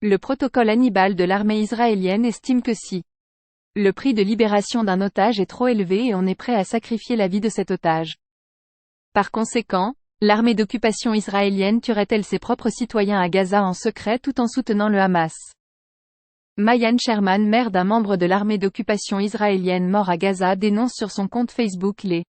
Le protocole Hannibal de l'armée israélienne estime que si le prix de libération d'un otage est trop élevé et on est prêt à sacrifier la vie de cet otage. Par conséquent, l'armée d'occupation israélienne tuerait-elle ses propres citoyens à Gaza en secret tout en soutenant le Hamas? Mayan Sherman, mère d'un membre de l'armée d'occupation israélienne mort à Gaza, dénonce sur son compte Facebook les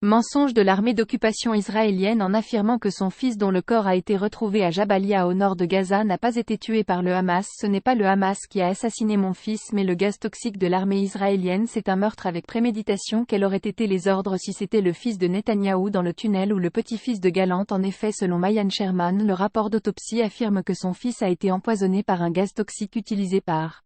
mensonges de l'armée d'occupation israélienne en affirmant que son fils dont le corps a été retrouvé à Jabalia au nord de Gaza n'a pas été tué par le Hamas. Ce n'est pas le Hamas qui a assassiné mon fils mais le gaz toxique de l'armée israélienne. C'est un meurtre avec préméditation. Quels auraient été les ordres si c'était le fils de Netanyahou dans le tunnel ou le petit-fils de Gallant? En effet, selon Mayan Sherman, le rapport d'autopsie affirme que son fils a été empoisonné par un gaz toxique utilisé par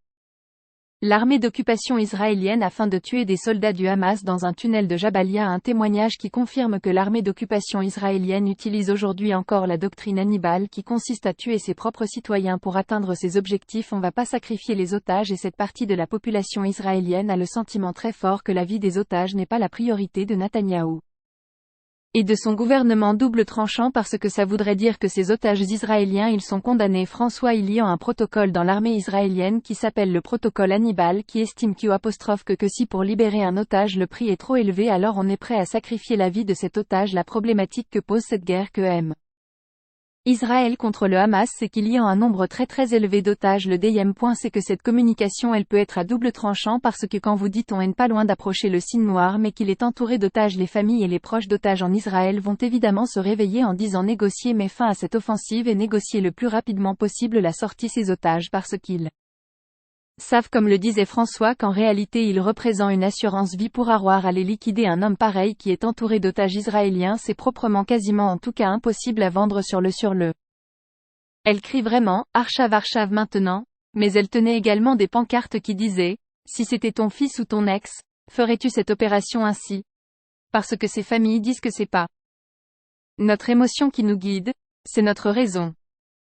l'armée d'occupation israélienne afin de tuer des soldats du Hamas dans un tunnel de Jabalia. Un témoignage qui confirme que l'armée d'occupation israélienne utilise aujourd'hui encore la doctrine Hannibal qui consiste à tuer ses propres citoyens pour atteindre ses objectifs. On va pas sacrifier les otages et cette partie de la population israélienne a le sentiment très fort que la vie des otages n'est pas la priorité de Netanyahou et de son gouvernement. Double tranchant parce que ça voudrait dire que ces otages israéliens ils sont condamnés. François, il y a un protocole dans l'armée israélienne qui s'appelle le protocole Hannibal qui estime que si pour libérer un otage le prix est trop élevé alors on est prêt à sacrifier la vie de cet otage. La problématique que pose cette guerre que Israël contre le Hamas, c'est qu'il y a un nombre très élevé d'otages. Le deuxième point, c'est que cette communication elle peut être à double tranchant parce que quand vous dites on est pas loin d'approcher le signe noir mais qu'il est entouré d'otages, les familles et les proches d'otages en Israël vont évidemment se réveiller en disant négocier met fin à cette offensive et négocier le plus rapidement possible la sortie ces otages parce qu'ils savent, comme le disait François, qu'en réalité il représente une assurance vie pour avoir à les liquider. Un homme pareil qui est entouré d'otages israéliens, c'est proprement quasiment en tout cas impossible à vendre sur le. Elle crie vraiment, Archav maintenant, mais elle tenait également des pancartes qui disaient, si c'était ton fils ou ton ex, ferais-tu cette opération ainsi? Parce que ces familles disent que c'est pas notre émotion qui nous guide, c'est notre raison.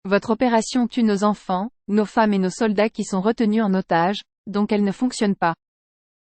Votre opération tue nos enfants, nos femmes et nos soldats qui sont retenus en otage, donc elle ne fonctionne pas.